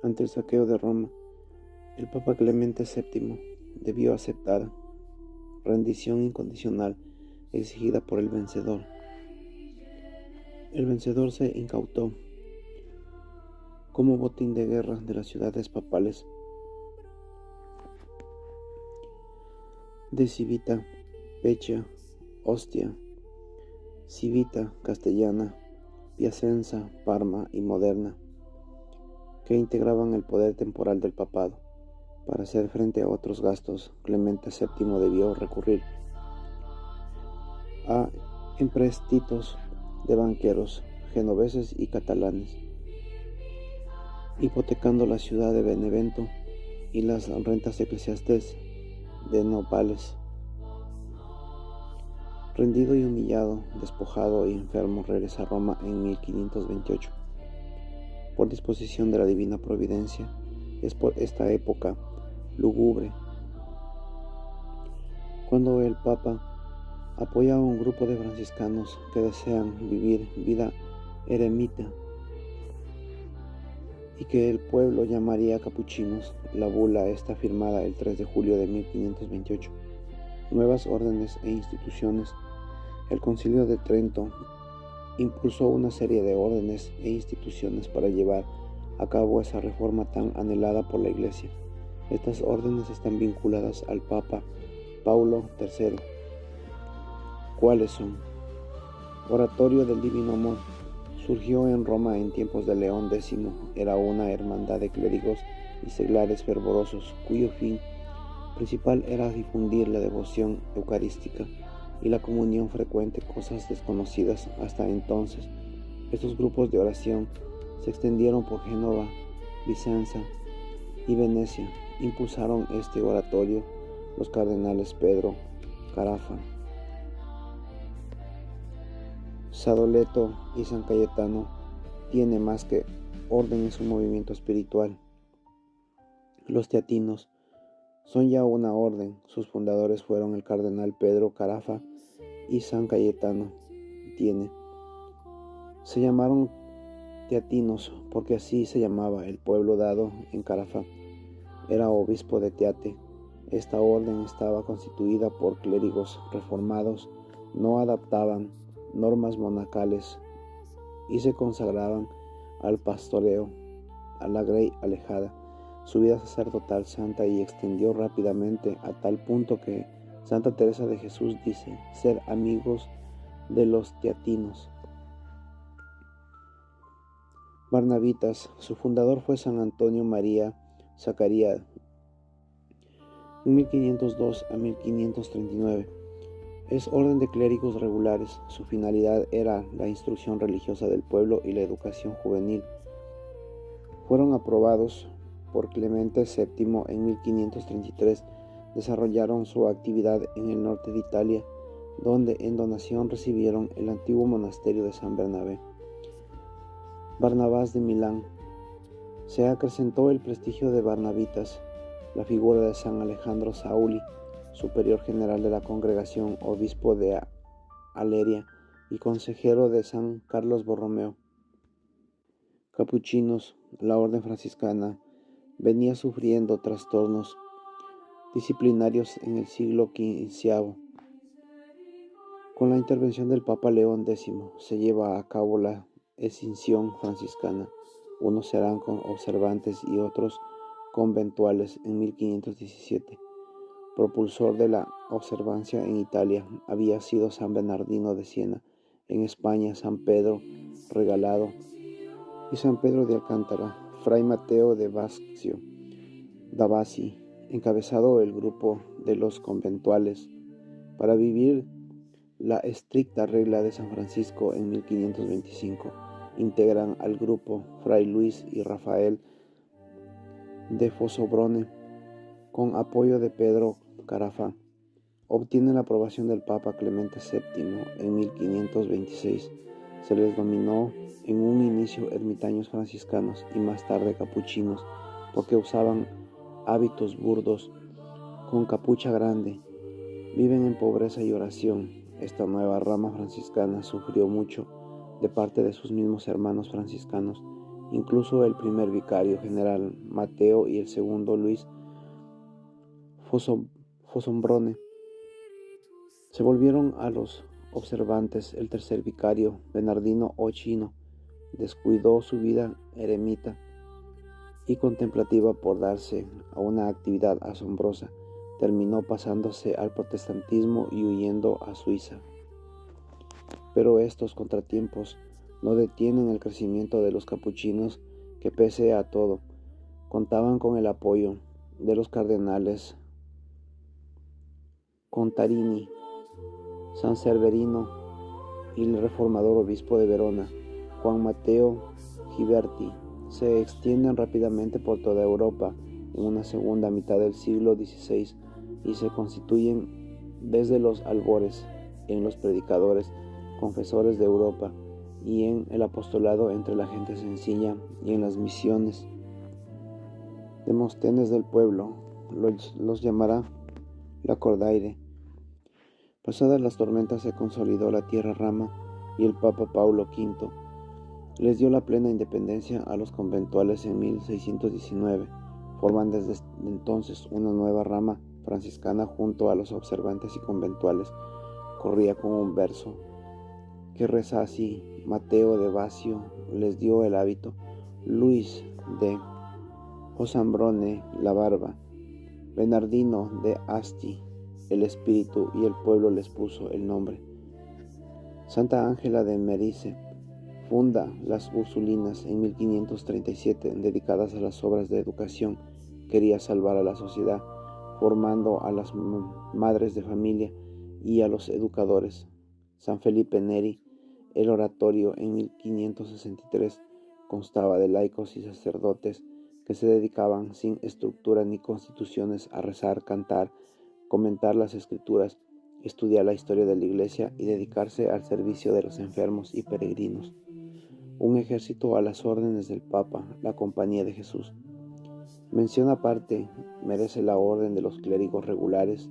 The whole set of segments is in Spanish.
Ante el saqueo de Roma, el Papa Clemente VII debió aceptar rendición incondicional exigida por el vencedor. El vencedor se incautó como botín de guerra de las ciudades papales de Civita, Vecchia, Ostia, Civita Castellana, Piacenza, Parma y Moderna, que integraban el poder temporal del papado. Para hacer frente a otros gastos, Clemente VII debió recurrir a empréstitos de banqueros genoveses y catalanes, hipotecando la ciudad de Benevento y las rentas eclesiásticas de nopales. Rendido y humillado, despojado y enfermo, regresa a Roma en 1528. Por disposición de la divina providencia, es por esta época lúgubre cuando el Papa apoya a un grupo de franciscanos que desean vivir vida eremita y que el pueblo llamaría capuchinos. La bula está firmada el 3 de julio de 1528. Nuevas órdenes e instituciones. El Concilio de Trento impulsó una serie de órdenes e instituciones para llevar a cabo esa reforma tan anhelada por la Iglesia. Estas órdenes están vinculadas al Papa Paulo III. ¿Cuáles son? Oratorio del Divino Amor. Surgió en Roma en tiempos de León X. Era una hermandad de clérigos y seglares fervorosos, cuyo fin principal era difundir la devoción eucarística y la comunión frecuente, cosas desconocidas hasta entonces. Estos grupos de oración se extendieron por Génova, Vicenza y Venecia. Impulsaron este oratorio los cardenales Pedro Carafa, Sadoleto y San Cayetano. Tiene más que orden en su movimiento espiritual. Los teatinos son ya una orden. Sus fundadores fueron el cardenal Pedro Carafa y San Cayetano. Se llamaron teatinos porque así se llamaba el pueblo dado en Carafa. Era obispo de Teate. Esta orden estaba constituida por clérigos reformados, no adaptaban normas monacales y se consagraban al pastoreo, a la grey alejada. Su vida sacerdotal santa y extendió rápidamente a tal punto que Santa Teresa de Jesús dice ser amigos de los teatinos. Barnabitas, su fundador fue San Antonio María Zacarías, 1502 a 1539. Es orden de clérigos regulares. Su finalidad era la instrucción religiosa del pueblo y la educación juvenil. Fueron aprobados por Clemente VII en 1533. Desarrollaron su actividad en el norte de Italia, donde en donación recibieron el antiguo monasterio de San Bernabé. Barnabás de Milán. Se acrecentó el prestigio de Barnabitas. La figura de San Alejandro Sauli, superior general de la congregación, obispo de Aleria y consejero de San Carlos Borromeo. Capuchinos. La orden franciscana venía sufriendo trastornos disciplinarios en el siglo XV. Con la intervención del Papa León X se lleva a cabo la escinsión franciscana. Unos serán observantes y otros conventuales en 1517. Propulsor de la observancia en Italia había sido San Bernardino de Siena, en España San Pedro Regalado y San Pedro de Alcántara. Fray Mateo de Bascio da Bassi encabezado el grupo de los conventuales para vivir la estricta regla de San Francisco en 1525. Integran al grupo Fray Luis y Rafael de Fosobrone con apoyo de Pedro Carafa. Obtienen la aprobación del Papa Clemente VII en 1526. Se les dominó en un inicio ermitaños franciscanos y más tarde capuchinos, porque usaban hábitos burdos con capucha grande. Viven en pobreza y oración. Esta nueva rama franciscana sufrió mucho de parte de sus mismos hermanos franciscanos Incluso el primer vicario general Mateo y el segundo Luis Fosombrone se volvieron a los observantes. El tercer vicario, Bernardino Ochino, descuidó su vida eremita y contemplativa por darse a una actividad asombrosa. Terminó pasándose al protestantismo y huyendo a Suiza. Pero estos contratiempos no detienen el crecimiento de los capuchinos, que pese a todo contaban con el apoyo de los cardenales Contarini, San Severino y el reformador obispo de Verona, Juan Matteo Ghiberti. Se extienden rápidamente por toda Europa en una segunda mitad del siglo XVI y se constituyen desde los albores en los predicadores confesores de Europa y en el apostolado entre la gente sencilla y en las misiones. Demóstenes del pueblo los llamará Lacordaire. Pasadas las tormentas se consolidó la tierra rama y el Papa Paulo V les dio la plena independencia a los conventuales en 1619. Forman desde entonces una nueva rama franciscana junto a los observantes y conventuales. Corría con un verso que reza así: Mateo de Bacio les dio el hábito, Luis de Fosambrone la barba, Bernardino de Asti el espíritu, y el pueblo les puso el nombre. Santa Ángela de Merice funda las Ursulinas en 1537, dedicadas a las obras de educación. Quería salvar a la sociedad, formando a las madres de familia y a los educadores. San Felipe Neri, el oratorio en 1563, constaba de laicos y sacerdotes que se dedicaban sin estructura ni constituciones a rezar, cantar, comentar las escrituras, estudiar la historia de la Iglesia y dedicarse al servicio de los enfermos y peregrinos. Un ejército a las órdenes del Papa, la Compañía de Jesús. Mención aparte merece la Orden de los Clérigos Regulares,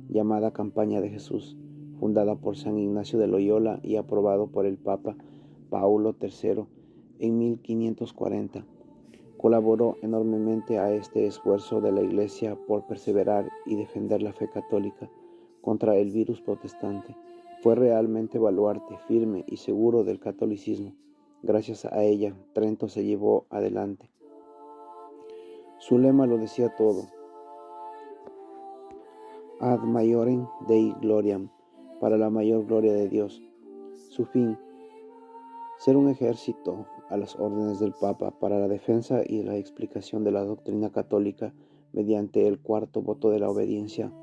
llamada Compañía de Jesús, fundada por San Ignacio de Loyola y aprobado por el Papa Paulo III en 1540. Colaboró enormemente a este esfuerzo de la Iglesia por perseverar y defender la fe católica contra el virus protestante. Fue realmente baluarte firme y seguro del catolicismo. Gracias a ella, Trento se llevó adelante. Su lema lo decía todo: Ad maiorem Dei gloriam, para la mayor gloria de Dios. Su fin, ser un ejército a las órdenes del Papa para la defensa y la explicación de la doctrina católica mediante el cuarto voto de la obediencia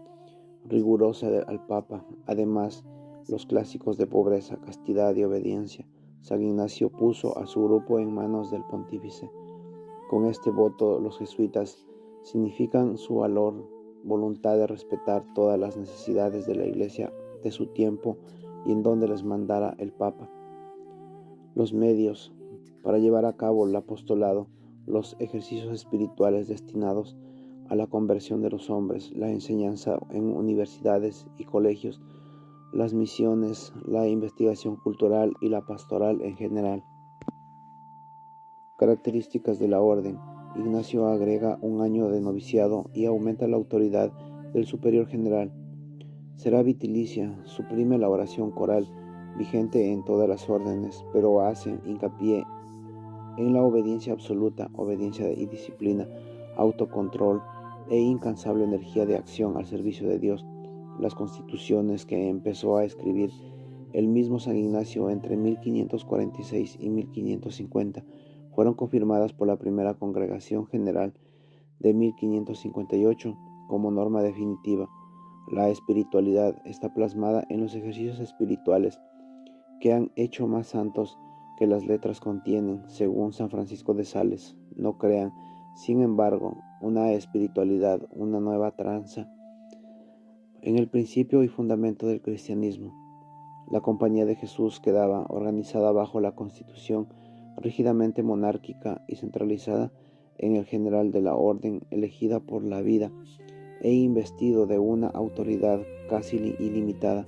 rigurosa al Papa. Además, los clásicos de pobreza, castidad y obediencia. San Ignacio puso a su grupo en manos del pontífice. Con este voto, los jesuitas significan su voluntad de respetar todas las necesidades de la Iglesia de su tiempo y en donde les mandara el Papa. Los medios para llevar a cabo el apostolado, los ejercicios espirituales destinados a la conversión de los hombres, la enseñanza en universidades y colegios, las misiones, la investigación cultural y la pastoral en general. Características de la orden. Ignacio agrega un año de noviciado y aumenta la autoridad del superior general. Será vitalicia, suprime la oración coral, vigente en todas las órdenes, pero hace hincapié en la obediencia absoluta, obediencia y disciplina, autocontrol e incansable energía de acción al servicio de Dios. Las constituciones que empezó a escribir el mismo San Ignacio entre 1546 y 1550 fueron confirmadas por la primera Congregación General de 1558 como norma definitiva. La espiritualidad está plasmada en los ejercicios espirituales que han hecho más santos que las letras contienen, según San Francisco de Sales. No crean, sin embargo, una espiritualidad, una nueva tranza en el principio y fundamento del cristianismo. La Compañía de Jesús quedaba organizada bajo la Constitución rígidamente monárquica y centralizada en el general de la orden, elegida por la vida e investido de una autoridad casi ilimitada.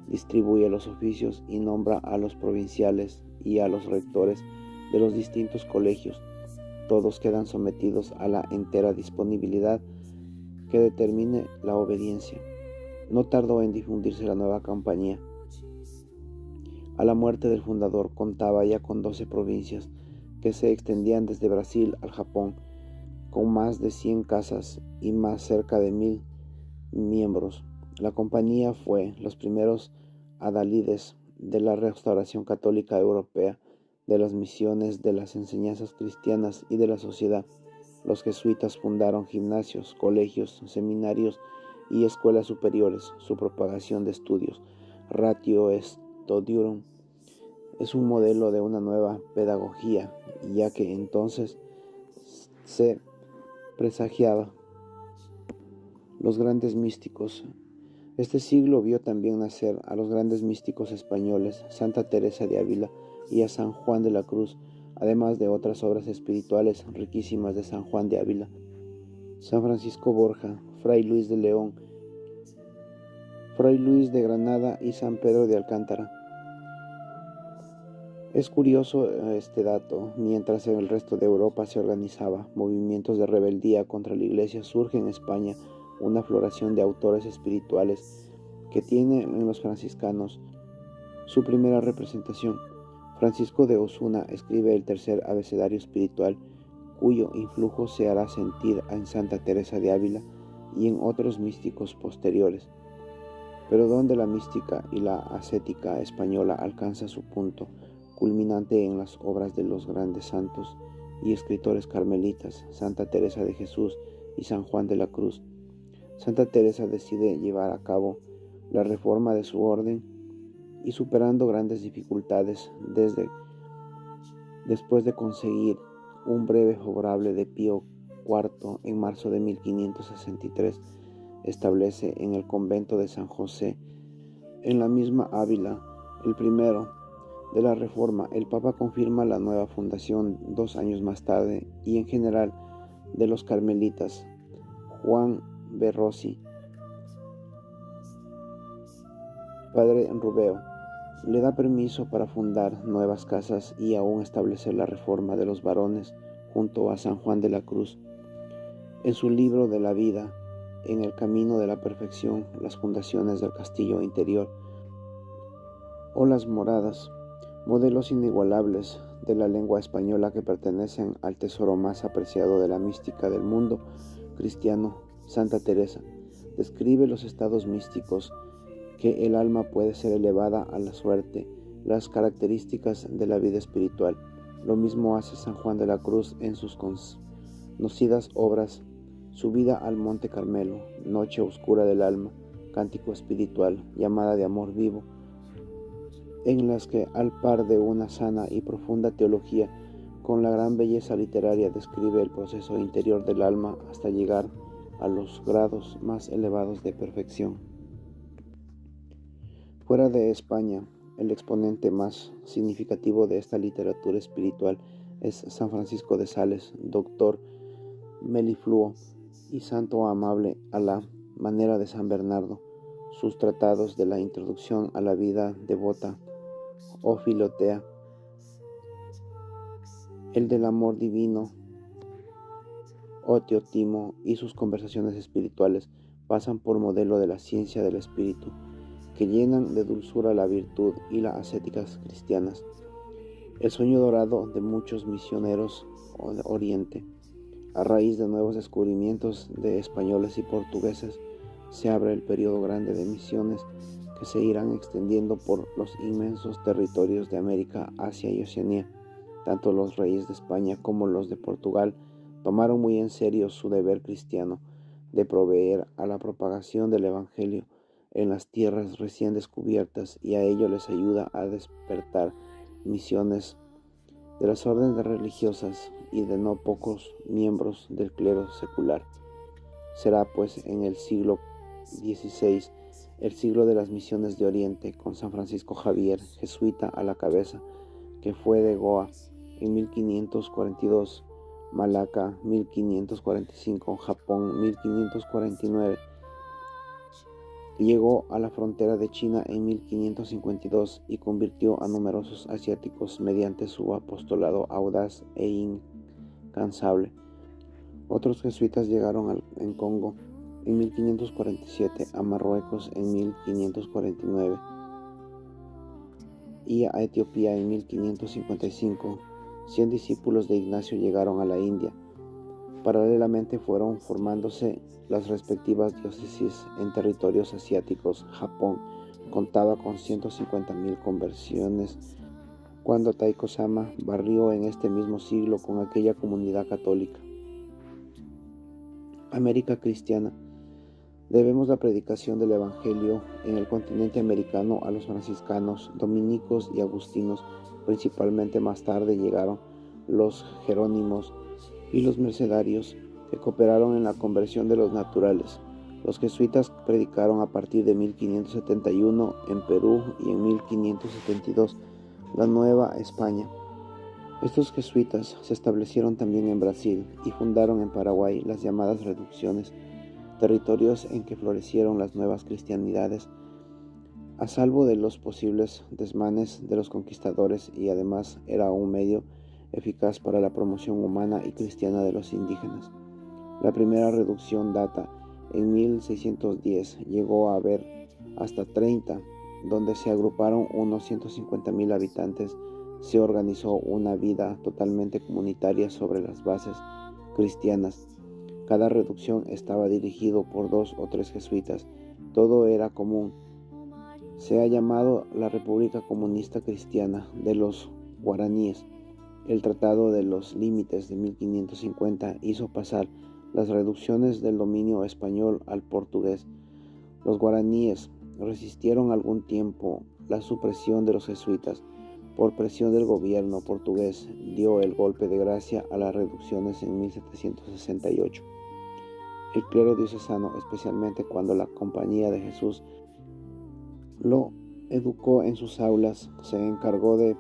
Distribuye los oficios y nombra a los provinciales y a los rectores de los distintos colegios. todos quedan sometidos a la entera disponibilidad que determine la obediencia. No tardó en difundirse la nueva compañía. A la muerte del fundador contaba ya con 12 provincias que se extendían desde Brasil al Japón, con más de 100 casas y más cerca de 1000 miembros. La compañía fue los primeros adalides de la restauración católica europea, de las misiones, de las enseñanzas cristianas y de la sociedad. Los jesuitas fundaron gimnasios, colegios, seminarios y escuelas superiores. Su propagación de estudios, Ratio Studiorum, es un modelo de una nueva pedagogía, ya que entonces se presagiaba los grandes místicos. Este siglo vio también nacer a los grandes místicos españoles, Santa Teresa de Ávila y a San Juan de la Cruz, además de otras obras espirituales riquísimas de San Juan de Ávila, San Francisco Borja, Fray Luis de León, Fray Luis de Granada y San Pedro de Alcántara. Es curioso este dato. Mientras en el resto de Europa se organizaba movimientos de rebeldía contra la Iglesia, surge en España una floración de autores espirituales que tiene en los franciscanos su primera representación. Francisco de Osuna escribe el tercer abecedario espiritual, cuyo influjo se hará sentir en Santa Teresa de Ávila y en otros místicos posteriores. Pero donde la mística y la ascética española alcanza su punto culminante en las obras de los grandes santos y escritores carmelitas, Santa Teresa de Jesús y San Juan de la Cruz. Santa Teresa decide llevar a cabo la reforma de su orden y, superando grandes dificultades, después de conseguir un breve favorable de Pío IV en marzo de 1563, establece en el convento de San José, en la misma Ávila, el primero de la Reforma. El Papa confirma la nueva fundación 2 años más tarde y en general de los carmelitas. Juan B. Rossi, padre Rubeo, le da permiso para fundar nuevas casas y aún establecer la reforma de los varones junto a San Juan de la Cruz. En su libro de la vida, en el camino de la perfección, las fundaciones del castillo interior o las moradas, modelos inigualables de la lengua española que pertenecen al tesoro más apreciado de la mística del mundo cristiano. Santa Teresa describe los estados místicos, que el alma puede ser elevada a la suerte, las características de la vida espiritual. Lo mismo hace San Juan de la Cruz en sus conocidas obras Subida al Monte Carmelo, Noche Oscura del Alma, Cántico Espiritual, Llamada de Amor Vivo, en las que, al par de una sana y profunda teología, con la gran belleza literaria describe el proceso interior del alma hasta llegar a los grados más elevados de perfección. Fuera de España, el exponente más significativo de esta literatura espiritual es San Francisco de Sales, doctor melifluo y santo amable a la manera de San Bernardo. Sus tratados de la introducción a la vida devota o Filotea, el del amor divino o Teotimo y sus conversaciones espirituales pasan por modelo de la ciencia del espíritu, que llenan de dulzura la virtud y las ascéticas cristianas. El sueño dorado de muchos misioneros de Oriente, a raíz de nuevos descubrimientos de españoles y portugueses, se abre el periodo grande de misiones que se irán extendiendo por los inmensos territorios de América, Asia y Oceanía. Tanto los reyes de España como los de Portugal tomaron muy en serio su deber cristiano de proveer a la propagación del Evangelio en las tierras recién descubiertas, y a ello les ayuda a despertar misiones de las órdenes religiosas y de no pocos miembros del clero secular. Será pues en el siglo XVI el siglo de las misiones de Oriente, con San Francisco Javier, jesuita a la cabeza, que fue de Goa en 1542, Malaca 1545, Japón 1549. Llegó a la frontera de China en 1552 y convirtió a numerosos asiáticos mediante su apostolado audaz e incansable. Otros jesuitas llegaron en Congo en 1547, a Marruecos en 1549 y a Etiopía en 1555. 100 discípulos de Ignacio llegaron a la India. Paralelamente fueron formándose las respectivas diócesis en territorios asiáticos. Japón contaba con 150,000 conversiones cuando Taiko-sama barrió en este mismo siglo con aquella comunidad católica. América cristiana. Debemos la predicación del Evangelio en el continente americano a los franciscanos, dominicos y agustinos. Principalmente más tarde llegaron los jerónimos y los mercedarios, que cooperaron en la conversión de los naturales. Los jesuitas predicaron a partir de 1571 en Perú y en 1572 la Nueva España. Estos jesuitas se establecieron también en Brasil y fundaron en Paraguay las llamadas reducciones, territorios en que florecieron las nuevas cristianidades, a salvo de los posibles desmanes de los conquistadores, y además era un medio eficaz para la promoción humana y cristiana de los indígenas. La primera reducción data en 1610, llegó a haber hasta 30, donde se agruparon unos 150,000 habitantes. Se organizó una vida totalmente comunitaria sobre las bases cristianas. Cada reducción estaba dirigido por 2 o 3 jesuitas. Todo era común. Se ha llamado la República Comunista Cristiana de los Guaraníes. El Tratado de los Límites de 1550 hizo pasar las reducciones del dominio español al portugués. Los guaraníes resistieron algún tiempo la supresión de los jesuitas. Por presión del gobierno portugués, dio el golpe de gracia a las reducciones en 1768. El clero diocesano, especialmente cuando la Compañía de Jesús lo educó en sus aulas, se encargó de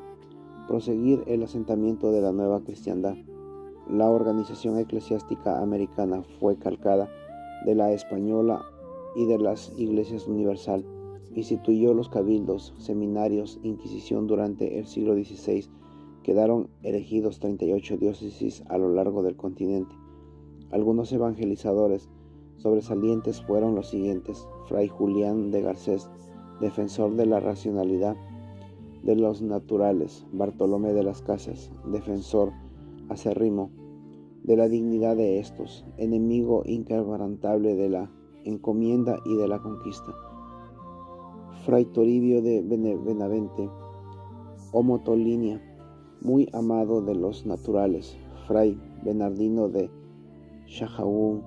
proseguir el asentamiento de la nueva cristiandad. La organización eclesiástica americana fue calcada de la española y de las iglesias universal. Instituyó los cabildos, seminarios, inquisición durante el siglo XVI. Quedaron erigidos 38 diócesis a lo largo del continente. Algunos evangelizadores sobresalientes fueron los siguientes: Fray Julián de Garcés, defensor de la racionalidad de los naturales; Bartolomé de las Casas, defensor acérrimo de la dignidad de estos, enemigo inquebrantable de la encomienda y de la conquista; Fray Toribio de Benavente o Motolinia, muy amado de los naturales; Fray Bernardino de Sahagún,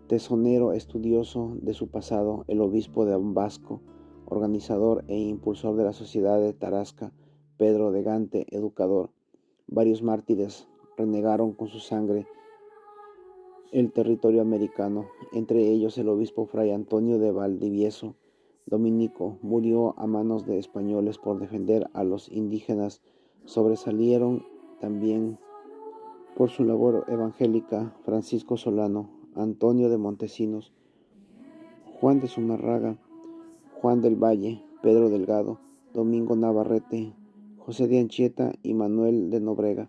tesonero estudioso de su pasado; el obispo de Vasco, organizador e impulsor de la Sociedad de Tarasca; Pedro de Gante, educador. Varios mártires renegaron con su sangre el territorio americano, entre ellos el obispo Fray Antonio de Valdivieso, dominico, murió a manos de españoles por defender a los indígenas. Sobresalieron también por su labor evangélica Francisco Solano, Antonio de Montesinos, Juan de Zumarraga, Juan del Valle, Pedro Delgado, Domingo Navarrete, José de Anchieta y Manuel de Nobrega.